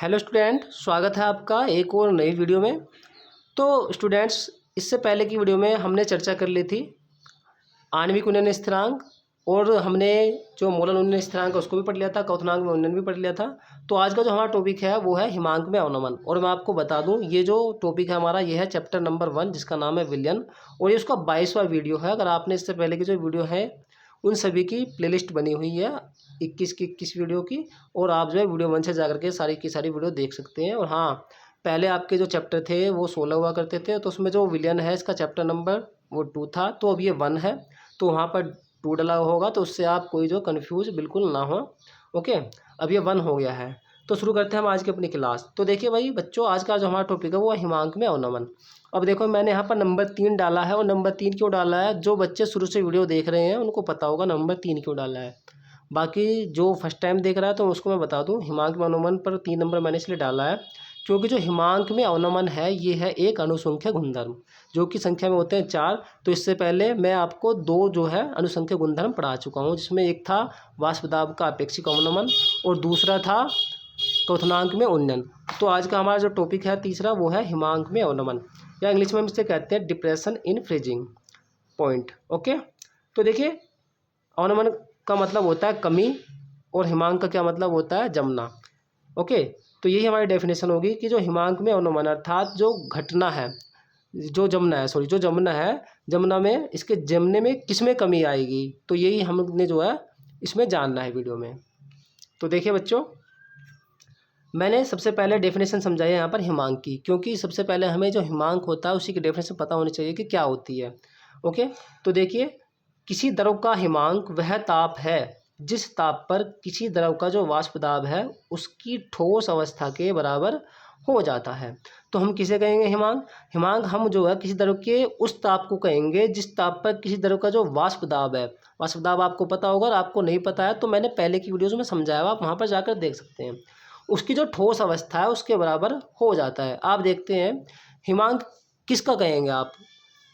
Hello student, स्वागत है आपका एक और नई वीडियो में। तो स्टूडेंट्स, इससे पहले की वीडियो में हमने चर्चा कर ली थी आणविक उन्नयन स्थिरांक, और हमने जो मोलर उन्नयन स्थिरांक है उसको भी पढ़ लिया था, क्वथनांक में उन्नयन भी पढ़ लिया था। तो आज का जो हमारा टॉपिक है वो है हिमांक में अवनमन। और मैं आपको बता दूं, ये जो टॉपिक है हमारा, ये है चैप्टर नंबर 1 जिसका नाम है विलयन, और ये उसका 22वां वीडियो है। अगर आपने इससे पहले की जो वीडियो है उन सभी की प्लेलिस्ट बनी हुई है 21 की 21 वीडियो की, और आप जो है वीडियो 1 से जाकर के सारी की सारी वीडियो देख सकते हैं। और हाँ, पहले आपके जो चैप्टर थे वो 16 हुआ करते थे, तो उसमें जो विलयन है इसका चैप्टर नंबर वो 2 था, तो अब ये 1 है। तो वहाँ पर 2 डला होगा, तो उससे आप कोई जो कन्फ्यूज बिल्कुल ना हो। ओके, अब ये 1 हो गया है। तो शुरू करते हैं हम आज की अपनी क्लास। तो देखिए भाई बच्चों, आज का जो हमारा टॉपिक है वो है हिमांक में अवनमन। अब देखो, मैंने यहाँ पर नंबर 3 डाला है, और नंबर 3 क्यों डाला है, जो बच्चे शुरू से वीडियो देख रहे हैं उनको पता होगा नंबर 3 क्यों डाला है। बाकी जो फर्स्ट टाइम देख रहा है तो उसको मैं बता दूं, हिमांक में अवनमन पर 3 नंबर मैंने इसलिए डाला है क्योंकि जो हिमांक में अवनमन है ये है एक अनुसंख्यक गुणधर्म, जो कि संख्या में होते हैं 4। तो इससे पहले मैं आपको 2 जो है अनुसंख्यक गुणधर्म पढ़ा चुका हूँ, जिसमें एक था वाष्प दाब का अपेक्षिक अवनमन और दूसरा था क्वथनांक में उन्नयन। तो आज का हमारा जो टॉपिक है तीसरा वो है हिमांक में अवनमन, या इंग्लिश में हम इसे कहते हैं depression in freezing point. Okay, तो देखिए, अवनमन का मतलब होता है कमी, और हिमांक का क्या मतलब होता है, जमना। ओके, तो यही हमारी डेफिनेशन होगी कि जो हिमांक में अवनमन अर्थात जो घटना है, जो जमना है, जो जमना है, जमना में इसके जमने में किस में कमी आएगी, तो यही हमने जो है इसमें जानना है वीडियो में। तो देखिए बच्चों, मैंने सबसे पहले डेफिनेशन समझाई है यहाँ पर हिमांक की, क्योंकि सबसे पहले हमें जो हिमांक होता है उसी की डेफिनेशन पता होनी चाहिए कि क्या होती है। ओके, तो देखिए, किसी द्रव का हिमांक वह ताप है जिस ताप पर किसी द्रव का जो वाष्प दाब है उसकी ठोस अवस्था के बराबर हो जाता है। तो हम किसे कहेंगे हिमांक? हिमांक हम जो है किसी द्रव के उस ताप को कहेंगे जिस ताप पर किसी द्रव का जो वाष्प दाब है, वाष्प दाब आपको पता होगा, और आपको नहीं पता है तो मैंने पहले की वीडियोज़ में समझाया हुआ, आप वहाँ पर जाकर देख सकते हैं, उसकी जो ठोस अवस्था है उसके बराबर हो जाता है। आप देखते हैं हिमांक किसका कहेंगे आप?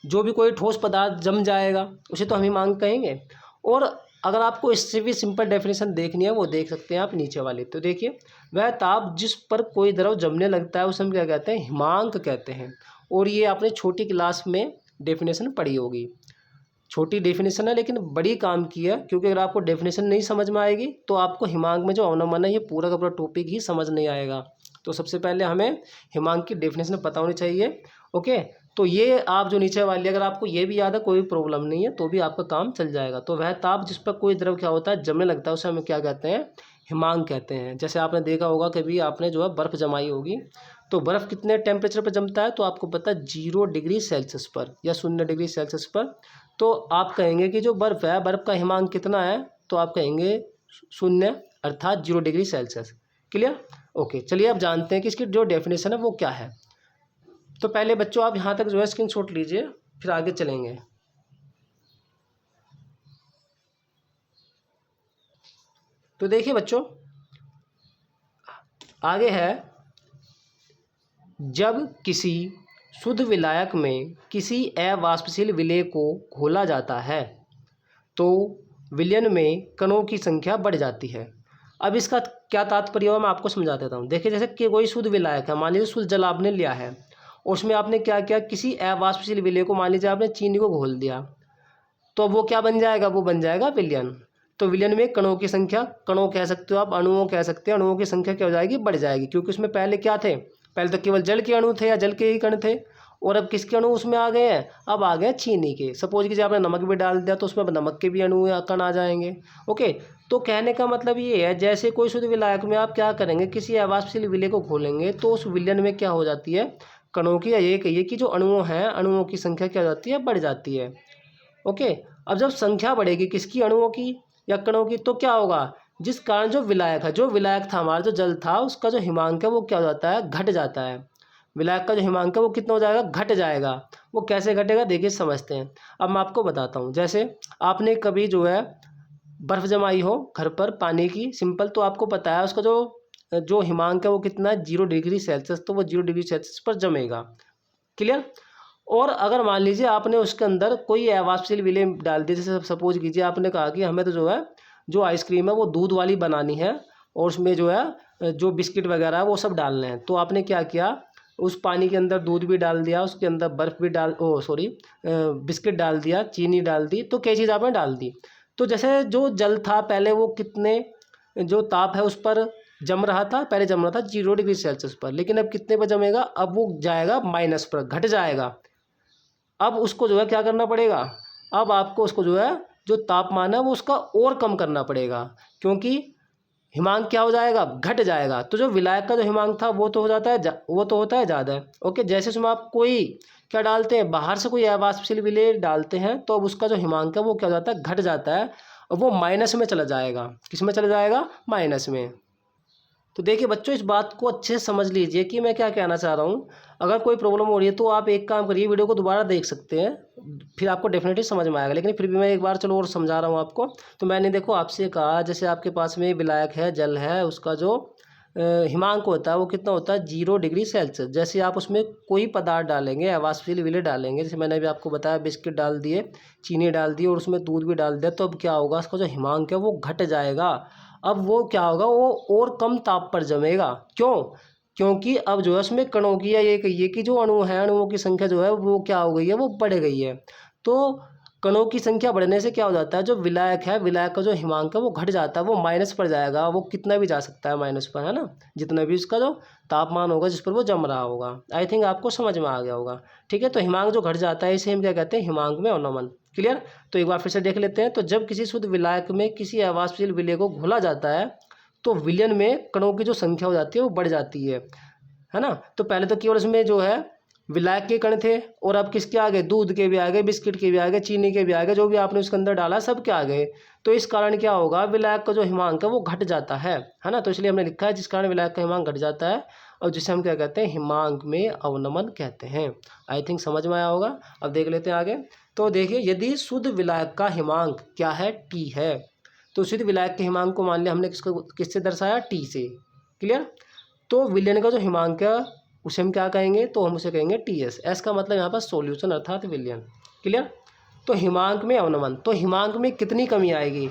जो भी कोई ठोस पदार्थ जम जाएगा उसे तो हम हिमांक कहेंगे। और अगर आपको इससे भी सिंपल डेफिनेशन देखनी है वो देख सकते हैं आप नीचे वाले। तो देखिए, वह ताप जिस पर कोई द्रव जमने लगता है उसे हम क्या कहते हैं? हिमांक कहते हैं। और ये आपने छोटी क्लास में डेफिनेशन पढ़ी होगी। छोटी डेफिनेशन है लेकिन बड़ी काम की है, क्योंकि अगर आपको डेफिनेशन नहीं समझ में आएगी तो आपको हिमांक में जो अवनमन है ये पूरा का पूरा टॉपिक ही समझ नहीं आएगा। तो सबसे पहले हमें हिमांक की डेफिनेशन पता होनी चाहिए। ओके, तो ये आप जो नीचे वाली, अगर आपको ये भी याद है कोई प्रॉब्लम नहीं है, तो भी आपका काम चल जाएगा। तो वह ताप जिस पर कोई द्रव क्या होता है, जमने लगता है, उसे हमें क्या कहते हैं? हिमांक कहते हैं। जैसे आपने देखा होगा कभी आपने जो है बर्फ़ जमाई होगी, तो बर्फ़ कितने टेम्परेचर पर जमता है, तो आपको पता है 0 डिग्री सेल्सियस पर या 0 डिग्री सेल्सियस पर। तो आप कहेंगे कि जो बर्फ़ है, बर्फ़ का हिमांक कितना है, तो आप कहेंगे 0 अर्थात 0 डिग्री सेल्सियस। क्लियर? ओके, चलिए अब जानते हैं कि इसकी जो डेफिनेशन है वो क्या है। तो पहले बच्चों आप यहाँ तक जो है स्क्रीनशॉट लीजिए, फिर आगे चलेंगे। तो देखिए बच्चों, आगे है, जब किसी शुद्ध विलायक में किसी अवाष्पशील विलेय को घोला जाता है तो विलयन में कणों की संख्या बढ़ जाती है। अब इसका क्या तात्पर्य है मैं आपको समझा देता हूँ। देखिए, जैसे कि कोई शुद्ध विलायक है, मान लीजिए शुद्ध जल आपने लिया है, उसमें आपने क्या किया, किसी अवाष्पशील विलेय को, मान लीजिए आपने चीनी को घोल दिया, तो अब वो क्या बन जाएगा? वो बन जाएगा विलयन। तो विलयन में कणों की संख्या, कणों कह सकते हो आप, अणुओं कह सकते हैं, अणुओं की संख्या क्या हो जाएगी? बढ़ जाएगी, क्योंकि उसमें पहले क्या थे? पहले तो केवल जल के अणु थे या जल के ही कण थे, और अब किसके अणु उसमें आ गए हैं? अब आ गए चीनी के। सपोज कीजिए आपने नमक भी डाल दिया तो उसमें नमक के भी अणु या कण आ जाएंगे। ओके, तो कहने का मतलब ये है, जैसे कोई शुद्ध विलायक में आप क्या करेंगे, किसी अवाष्पशील विलेय को घोलेंगे तो उस विलयन में क्या हो जाती है? कणों की, या ये कहिए कि जो अणुओं हैं, अणुओं की संख्या क्या हो जाती है? बढ़ जाती है। ओके, अब जब संख्या बढ़ेगी किसकी? अणुओं की या कणों की, तो क्या होगा? जिस कारण जो विलायक है, जो विलायक था हमारा, जो जल था, उसका जो हिमांक है वो क्या हो जाता है? घट जाता है। विलायक का जो हिमांक है वो कितना हो जाएगा? घट जाएगा। वो कैसे घटेगा देखिए, समझते हैं। अब मैं आपको बताता हूँ। जैसे आपने कभी जो है बर्फ़ जमाई हो घर पर पानी की, सिंपल, तो आपको पता है उसका जो जो हिमांक है वो कितना है? 0 डिग्री सेल्सियस। तो वो 0 डिग्री सेल्सियस पर जमेगा। क्लियर? और अगर मान लीजिए आपने उसके अंदर कोई अवाष्पशील विलेय डाल दिया, जैसे सपोज कीजिए आपने कहा कि हमें तो जो है जो आइसक्रीम है वो दूध वाली बनानी है, और उसमें जो है जो बिस्किट वगैरह वो सब डालने हैं। तो आपने क्या किया, उस पानी के अंदर दूध भी डाल दिया, उसके अंदर बर्फ़ भी बिस्किट डाल दिया, चीनी डाल दी, तो कई चीज़ आपने डाल दी। तो जैसे जो जल था पहले वो कितने जो ताप है उस पर जम रहा था, पहले जम रहा था 0 डिग्री सेल्सियस पर, लेकिन अब कितने पर जमेगा, अब वो जाएगा माइनस पर, घट जाएगा। अब उसको जो है क्या करना पड़ेगा, अब आपको उसको जो है जो तापमान है वो उसका और कम करना पड़ेगा, क्योंकि हिमांक क्या हो जाएगा, घट जाएगा। तो जो विलायक का जो हिमांक था वो तो हो जाता है वो तो होता है ज़्यादा। ओके, जैसे उसमें आप कोई क्या डालते हैं, बाहर से कोई अवाष्पशील विलेय डालते हैं, तो अब उसका जो हिमांक है वो क्या हो जाता है, घट जाता है, और वो माइनस में चला जाएगा। किस में चला जाएगा, माइनस में। तो देखिए बच्चों, इस बात को अच्छे से समझ लीजिए कि मैं क्या कहना चाह रहा हूँ। अगर कोई प्रॉब्लम हो रही है तो आप एक काम करिए, वीडियो को दोबारा देख सकते हैं, फिर आपको डेफिनेटली समझ में आएगा। लेकिन फिर भी मैं एक बार चलो और समझा रहा हूँ आपको। तो मैंने देखो आपसे कहा, जैसे आपके पास में विलायक है, जल है, उसका जो हिमांक होता है वो कितना होता है, 0 डिग्री सेल्सियस। जैसे आप उसमें कोई पदार्थ डालेंगे, अवाष्पशील विलेय डालेंगे, जैसे मैंने अभी आपको बताया, बिस्किट डाल दिए, चीनी डाल दी और उसमें दूध भी डाल दिया, तो अब क्या होगा, उसका जो हिमांक है वो घट जाएगा। अब वो क्या होगा, वो और कम ताप पर जमेगा। क्यों, क्योंकि अब जो है उसमें कणों की, या ये कहिए कि जो अणु है, अणुओं की संख्या जो है वो क्या हो गई है, वो बढ़ गई है। तो कणों की संख्या बढ़ने से क्या हो जाता है, जो विलायक है, विलायक का जो हिमांक है वो घट जाता है, वो माइनस पर जाएगा। वो कितना भी जा सकता है माइनस पर, है ना, जितना भी उसका जो तापमान होगा जिस पर वो जम रहा होगा। आई थिंक आपको समझ में आ गया होगा। ठीक है, तो हिमांक जो घट जाता है इसे हम क्या कहते हैं, हिमांक में अवनमन। क्लियर। तो एक बार फिर से देख लेते हैं। तो जब किसी शुद्ध विलायक में किसी अवाष्पशील विलेय को घोला जाता है, तो विलयन में कणों की जो संख्या हो जाती है वो बढ़ जाती है ना। तो पहले तो केवल इसमें जो है विलायक के कण थे, और अब किसके आ गए, दूध के भी आ गए, बिस्किट के भी आ गए, चीनी के भी आ गए, जो भी आपने उसके अंदर डाला सब के आ गए। तो इस कारण क्या होगा, विलायक का जो हिमांक है वो घट जाता है ना। तो इसलिए हमने लिखा है जिस कारण विलायक का हिमांक घट जाता है, और जिसे हम क्या कहते हैं, हिमांक में अवनमन कहते हैं। आई थिंक समझ में आया होगा। अब देख लेते हैं आगे। तो देखिए, यदि शुद्ध विलायक का हिमांक क्या है, टी है, तो शुद्ध विलायक के हिमांक को मान लिया हमने किससे दर्शाया, टी से। क्लियर। तो विलयन का जो हिमांक है उसे हम क्या कहेंगे, तो हम उसे कहेंगे टी एस। एस का मतलब यहाँ पर सॉल्यूशन अर्थात विलयन। क्लियर। तो हिमांक में अवनमन, तो हिमांक में कितनी कमी आएगी,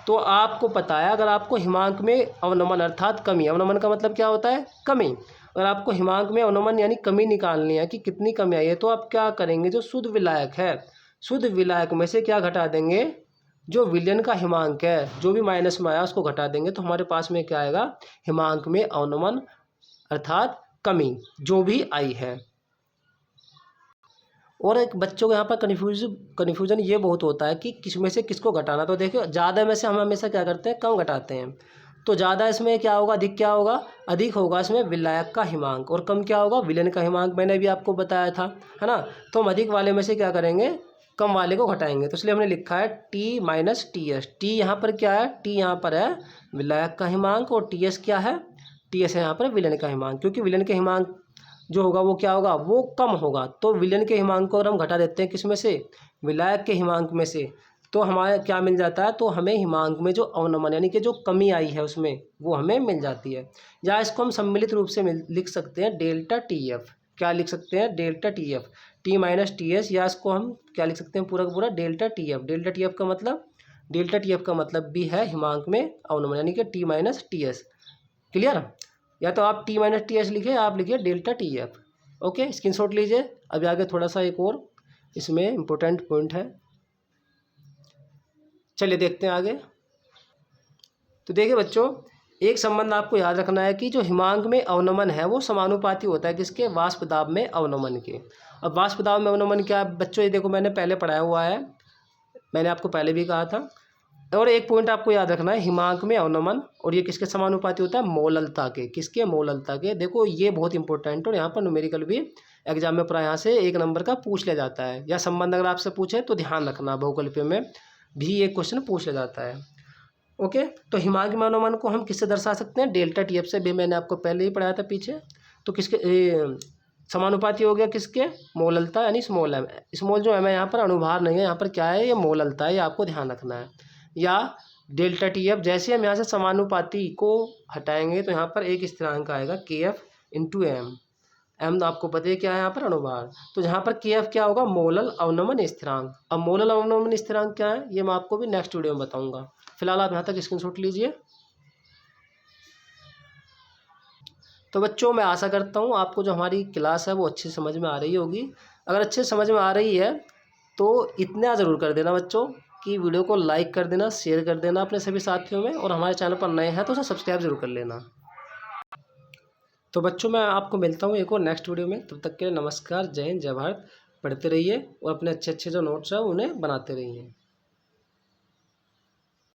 तो आपको पता है, अगर आपको हिमांक में अवनमन अर्थात कमी, अवनमन का मतलब क्या होता है, कमी, अगर आपको हिमांक में अवनमन यानी कमी निकालनी है कि कितनी कमी आई है, तो आप क्या करेंगे, जो शुद्ध विलायक है, शुद्ध विलायक में से क्या घटा देंगे, जो विलयन का हिमांक है, जो भी माइनस में आया उसको घटा देंगे, तो हमारे पास में क्या आएगा, हिमांक में अवनमन अर्थात कमी जो भी आई है। और एक बच्चों को यहाँ पर कन्फ्यूजन ये बहुत होता है कि किस में से किसको घटाना। तो देखिए, ज़्यादा में से हम हमेशा क्या करते हैं, कम घटाते हैं। तो ज़्यादा इसमें क्या होगा, अधिक क्या होगा, अधिक होगा इसमें विलायक का हिमांक, और कम क्या होगा, विलयन का हिमांक। मैंने भी आपको बताया था, है ना। तो हम अधिक वाले में से क्या करेंगे, कम वाले को घटाएंगे। तो इसलिए हमने लिखा है T minus T S. T यहाँ पर क्या है, टी यहाँ पर है विलायक का हिमांक, और टी एस क्या है, टी एस है यहाँ पर विलयन का हिमांक। क्योंकि विलयन के हिमांक जो होगा वो क्या होगा, वो कम होगा। तो विलयन के हिमांक को अगर हम घटा देते हैं किस में से, विलायक के हिमांक में से, तो हमारा क्या मिल जाता है, तो हमें हिमांक में जो अवनमन यानी कि जो कमी आई है उसमें वो हमें मिल जाती है। या इसको हम सम्मिलित रूप से लिख सकते हैं डेल्टा टी एफ। क्या लिख सकते हैं, delta T F, T minus T S, या इसको हम क्या लिख सकते हैं, पूरा का पूरा delta T F. Delta T F का मतलब, डेल्टा टी एफ का मतलब भी है हिमांक में अवनमन यानी कि T minus T S. Clear. या तो आप टी माइनस टी एस लिखिए, आप लिखिए delta T F. Okay, screenshot लीजिए। अभी आगे थोड़ा सा एक और इसमें इम्पोर्टेंट पॉइंट है, चलिए देखते हैं आगे। तो देखिए बच्चों, एक संबंध आपको याद रखना है कि जो हिमांक में अवनमन है वो समानुपाती होता है किसके, वाष्प दाब में अवनमन के। अब वाष्प दाब में अवनमन क्या है बच्चों, ये देखो मैंने पहले पढ़ाया हुआ है, मैंने आपको पहले भी कहा था। और एक पॉइंट आपको याद रखना है, हिमांक में अवनमन, और ये किसके समानुपाती होता है, मोललता के। किसके, मोललता के। देखो ये बहुत इंपॉर्टेंट, और यहाँ पर न्यूमेरिकल भी एग्जाम में पूरा यहाँ से 1 नंबर का पूछ लिया जाता है, या संबंध अगर आपसे पूछे तो ध्यान रखना, बहुकल्पीय में भी एक क्वेश्चन पूछ लिया जाता है। ओके, तो हिमांक में अवनमन को हम किससे दर्शा सकते हैं, डेल्टा टी एफ से, भी मैंने आपको पहले ही पढ़ाया था पीछे। तो किसके समानुपाती हो गया, किसके, मोललता यानी स्मॉल एम। स्मॉल जो एम है यहाँ पर अनुभार नहीं है, यहाँ पर क्या है, ये मोललता है, ये आपको ध्यान रखना है। या डेल्टा टी एफ, जैसे हम यहाँ से समानुपाती को हटाएंगे तो यहाँ पर एक स्थिरांक आएगा के एफ इंटू एम। एम तो आपको पता है क्या है यहाँ पर, अनुभार। तो यहाँ पर के एफ क्या होगा, मोलल अवनमन स्थिरांक। अब मोलल अवनमन स्थिरांक क्या है ये मैं आपको भी नेक्स्ट वीडियो में बताऊंगा। फिलहाल आप यहाँ तक स्क्रीनशॉट लीजिए। तो बच्चों मैं आशा करता हूँ आपको जो हमारी क्लास है वो अच्छी समझ में आ रही होगी। अगर अच्छे समझ में आ रही है तो इतना ज़रूर कर देना बच्चों कि वीडियो को लाइक कर देना, शेयर कर देना अपने सभी साथियों में, और हमारे चैनल पर नए हैं तो उसे सब्सक्राइब जरूर कर लेना। तो बच्चों मैं आपको मिलता हूँ एक और नेक्स्ट वीडियो में। तब तक के लिए नमस्कार, जय हिंद, जय भारत। पढ़ते रहिए और अपने अच्छे अच्छे जो नोट्स हैं उन्हें बनाते रहिए।